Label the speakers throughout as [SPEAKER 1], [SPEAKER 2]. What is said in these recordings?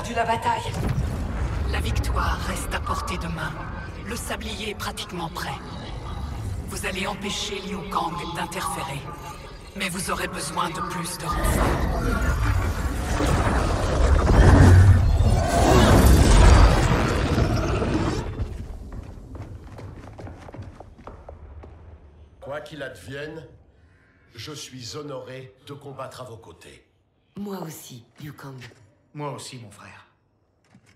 [SPEAKER 1] perdu la bataille.
[SPEAKER 2] La victoire reste à portée de main. Le sablier est pratiquement prêt. Vous allez empêcher Liu Kang d'interférer. Mais vous aurez besoin de plus de renforts.
[SPEAKER 3] Quoi qu'il advienne, je suis honoré de combattre à vos côtés.
[SPEAKER 1] Moi aussi, Liu Kang.
[SPEAKER 4] Moi aussi, mon frère.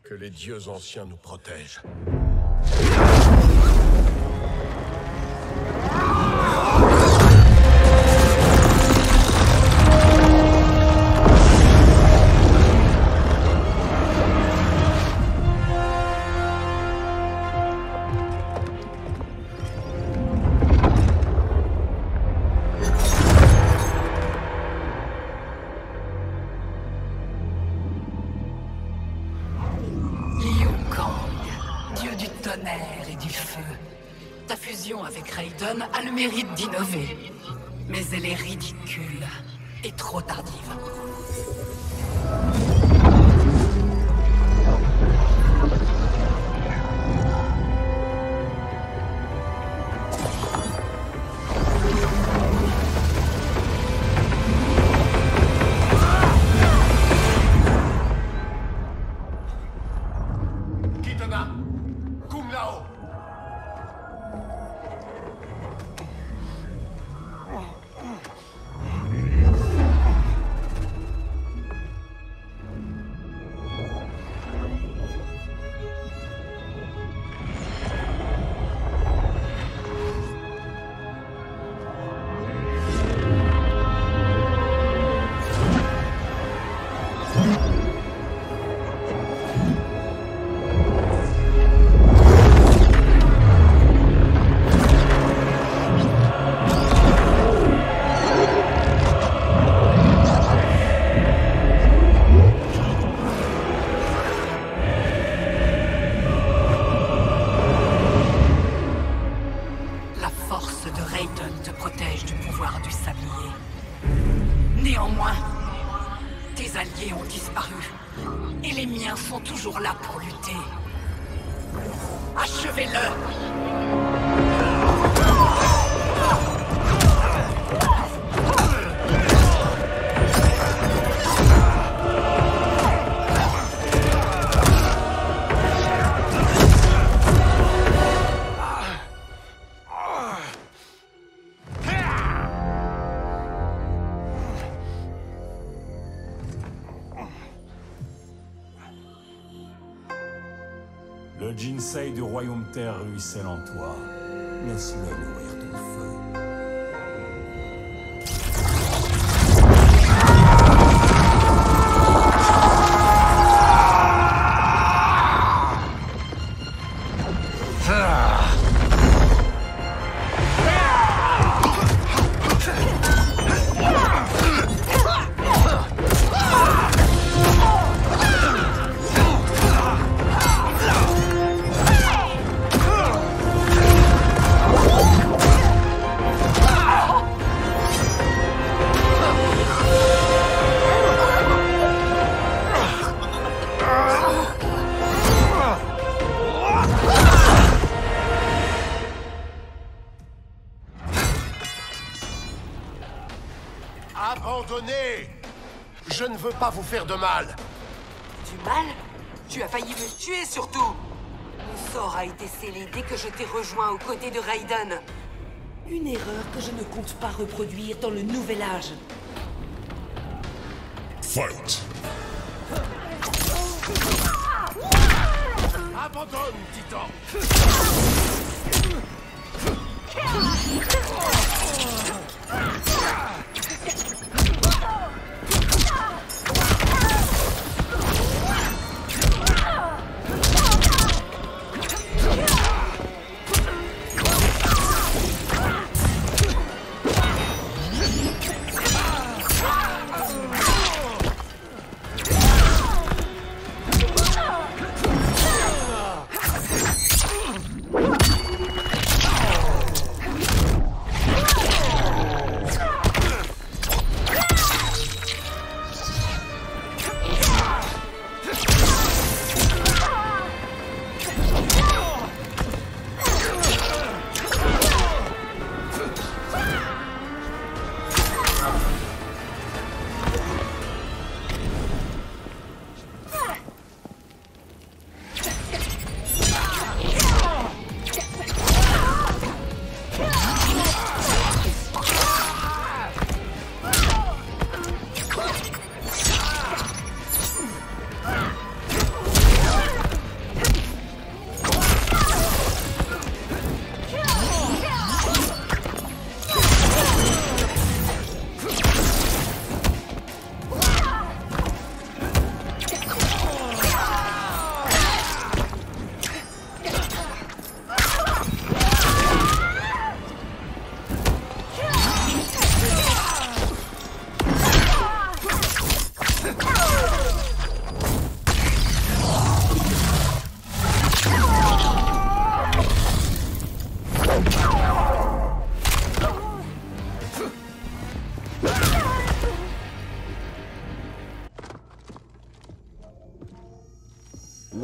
[SPEAKER 3] Que les dieux anciens nous protègent.
[SPEAKER 2] Et du feu. Ta fusion avec Raiden a le mérite d'innover. Mais elle est ridicule et trop tardive. Néanmoins, tes alliés ont disparu. Et les miens sont toujours là pour lutter. Achevez-le!
[SPEAKER 5] Le Jinsei du Royaume Terre ruisselle en toi. Laisse-le nourrir ton feu.
[SPEAKER 3] Abandonnez! Je ne veux pas vous faire de mal.
[SPEAKER 1] Du mal? Tu as failli me tuer surtout! Mon sort a été scellé dès que je t'ai rejoint aux côtés de Raiden. Une erreur que je ne compte pas reproduire dans le nouvel âge.
[SPEAKER 3] Fight! Abandonne, Titan!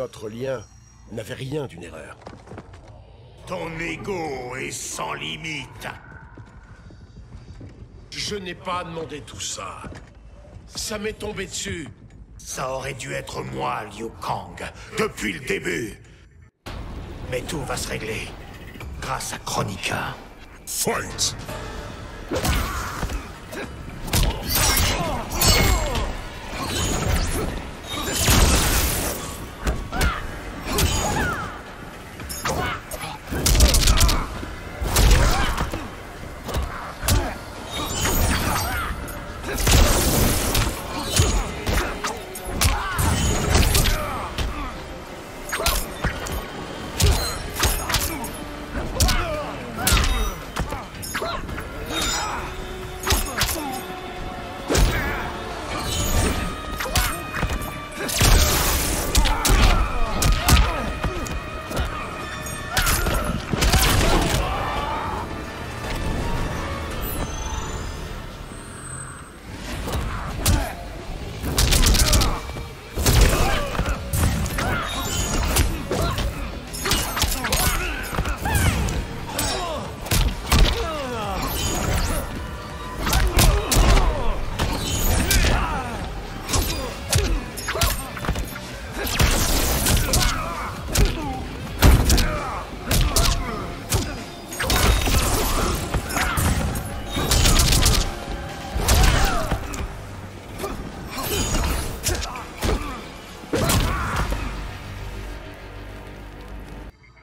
[SPEAKER 3] Notre lien n'avait rien d'une erreur.
[SPEAKER 6] Ton ego est sans limite.
[SPEAKER 3] Je n'ai pas demandé tout ça. Ça m'est tombé dessus.
[SPEAKER 6] Ça aurait dû être moi, Liu Kang, depuis le début. Mais tout va se régler grâce à Kronika.
[SPEAKER 3] Fight!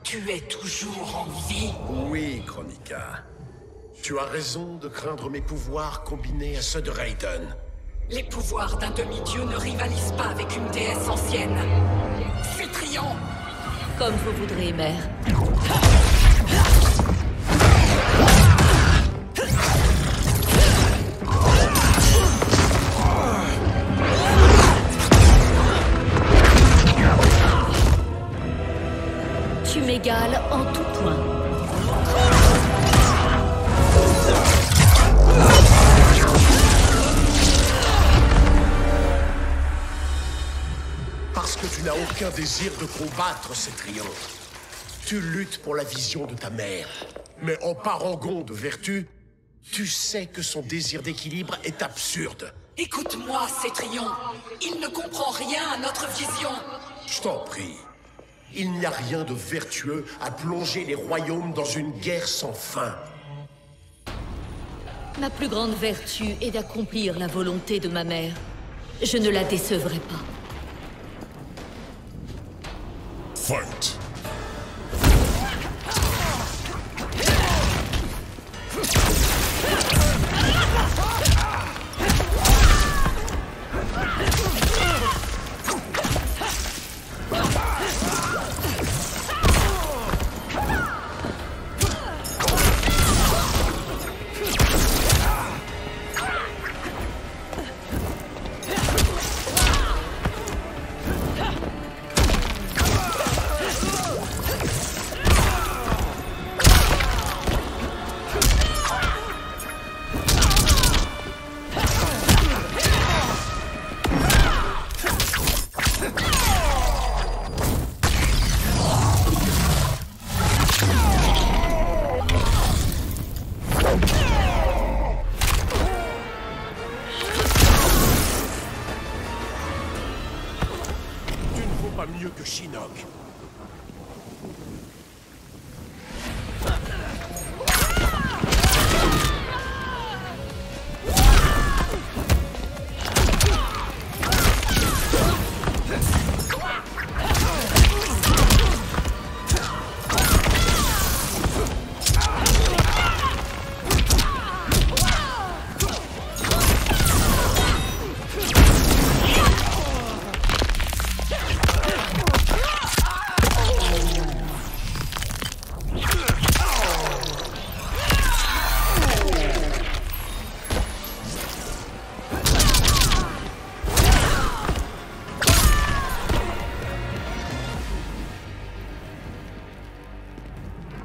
[SPEAKER 2] Tu es toujours en vie?
[SPEAKER 3] Oui, Kronika. Tu as raison de craindre mes pouvoirs combinés à ceux de Raiden.
[SPEAKER 2] Les pouvoirs d'un demi-dieu ne rivalisent pas avec une déesse ancienne. Cétrion!
[SPEAKER 7] Comme vous voudrez, mère. Tu m'égales en tout point.
[SPEAKER 3] Parce que tu n'as aucun désir de combattre Cétrion. Tu luttes pour la vision de ta mère. Mais en parangon de vertu, tu sais que son désir d'équilibre est absurde.
[SPEAKER 2] Écoute-moi, Cétrion. Il ne comprend rien à notre vision.
[SPEAKER 3] Je t'en prie. Il n'y a rien de vertueux à plonger les royaumes dans une guerre sans fin.
[SPEAKER 7] Ma plus grande vertu est d'accomplir la volonté de ma mère. Je ne la décevrai pas.
[SPEAKER 3] Fight! Pas mieux que Shinnok.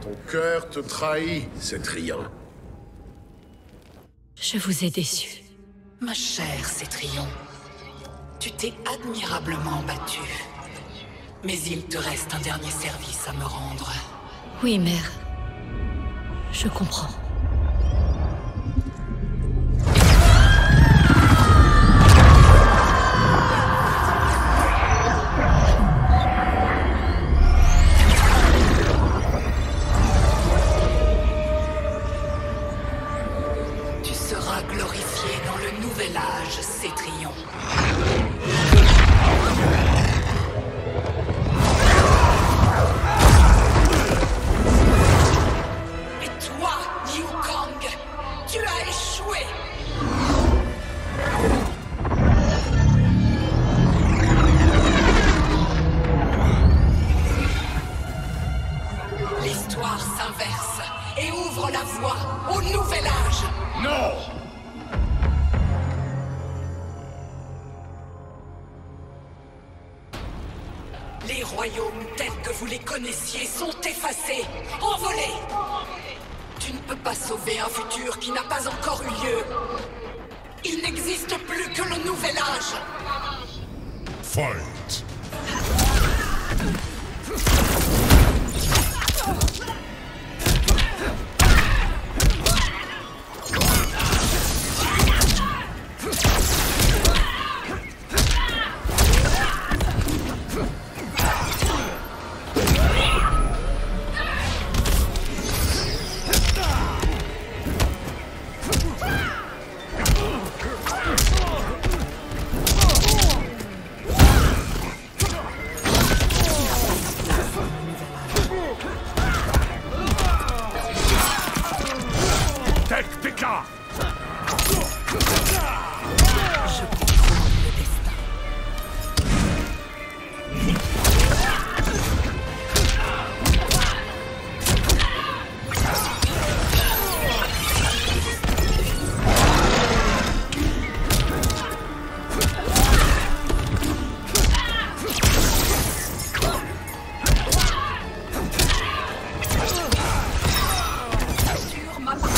[SPEAKER 3] Ton cœur te trahit, Cétrion.
[SPEAKER 7] Je vous ai déçu.
[SPEAKER 2] Ma chère Cétrion, tu t'es admirablement battue. Mais il te reste un dernier service à me rendre.
[SPEAKER 7] Oui, mère. Je comprends.
[SPEAKER 2] Tu seras glorifié dans le nouvel âge, Cétrion. Et toi, Liu Kang, tu as échoué. L'histoire s'inverse et ouvre la voie au nouvel âge.
[SPEAKER 3] Non!
[SPEAKER 2] Les royaumes tels que vous les connaissiez sont effacés, envolés. Tu ne peux pas sauver un futur qui n'a pas encore eu lieu. Il n'existe plus que le nouvel âge.
[SPEAKER 3] Fight! Tech Pika!
[SPEAKER 2] Je contrôle le destin. Sur ma part.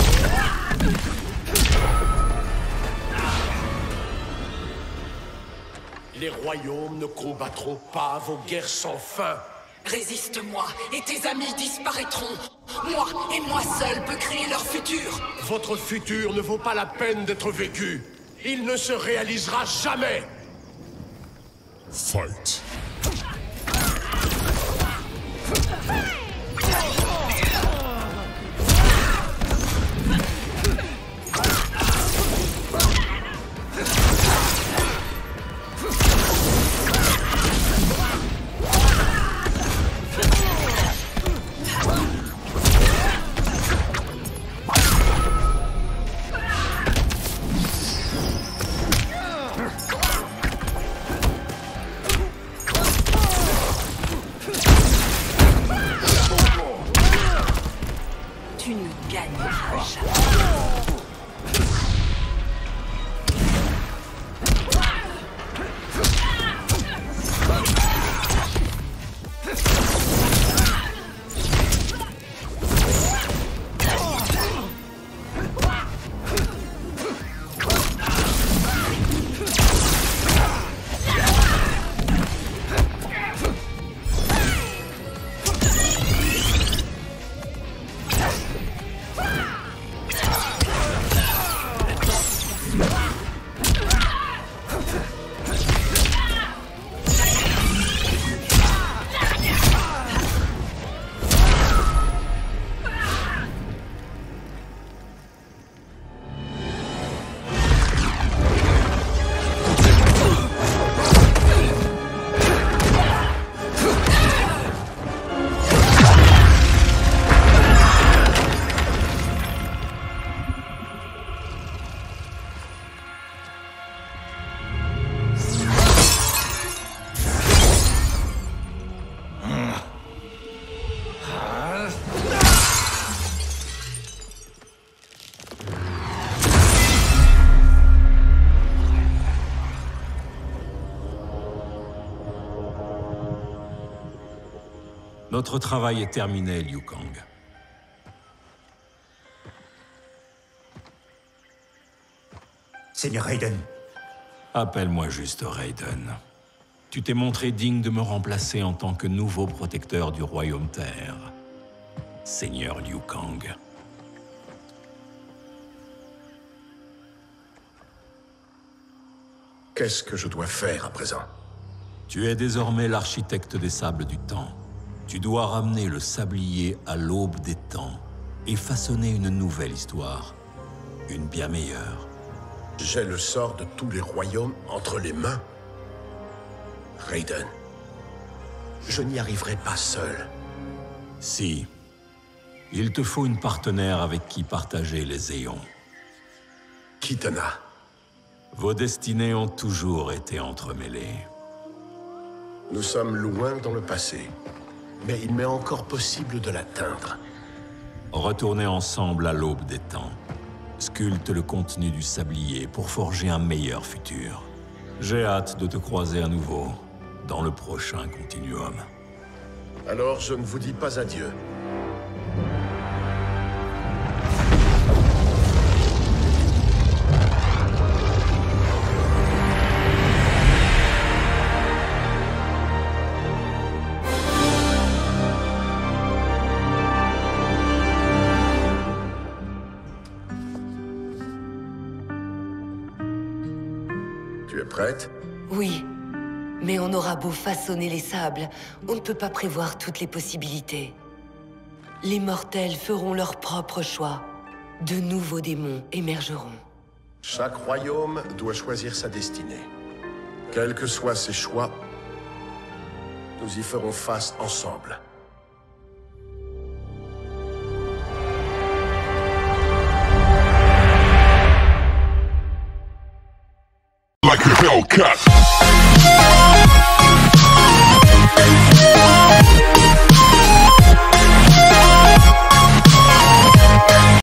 [SPEAKER 3] Les royaumes ne combattront pas vos guerres sans fin.
[SPEAKER 2] Résiste-moi et tes amis disparaîtront. Moi et moi seul peux créer leur futur.
[SPEAKER 3] Votre futur ne vaut pas la peine d'être vécu. Il ne se réalisera jamais. Fight.
[SPEAKER 2] Tu ne gagneras jamais.
[SPEAKER 5] Notre travail est terminé, Liu Kang.
[SPEAKER 6] Seigneur Raiden,
[SPEAKER 5] Appelle-moi juste Raiden. Tu t'es montré digne de me remplacer en tant que nouveau protecteur du Royaume Terre, Seigneur Liu Kang.
[SPEAKER 3] Qu'est-ce que je dois faire à présent?
[SPEAKER 5] Tu es désormais l'architecte des sables du temps. Tu dois ramener le sablier à l'aube des temps et façonner une nouvelle histoire, une bien meilleure.
[SPEAKER 3] J'ai le sort de tous les royaumes entre les mains. Raiden, je n'y arriverai pas seul.
[SPEAKER 5] Si. Il te faut une partenaire avec qui partager les éons.
[SPEAKER 3] Kitana.
[SPEAKER 5] Vos destinées ont toujours été entremêlées.
[SPEAKER 3] Nous sommes loin dans le passé, mais il m'est encore possible de l'atteindre.
[SPEAKER 5] Retournez ensemble à l'aube des temps. Sculpte le contenu du sablier pour forger un meilleur futur. J'ai hâte de te croiser à nouveau dans le prochain continuum.
[SPEAKER 3] Alors je ne vous dis pas adieu. Tu es prête?
[SPEAKER 1] Oui, mais on aura beau façonner les sables, on ne peut pas prévoir toutes les possibilités. Les mortels feront leur propre choix. De nouveaux démons émergeront.
[SPEAKER 3] Chaque royaume doit choisir sa destinée. Quels que soient ses choix, nous y ferons face ensemble.
[SPEAKER 8] Like a Hellcat.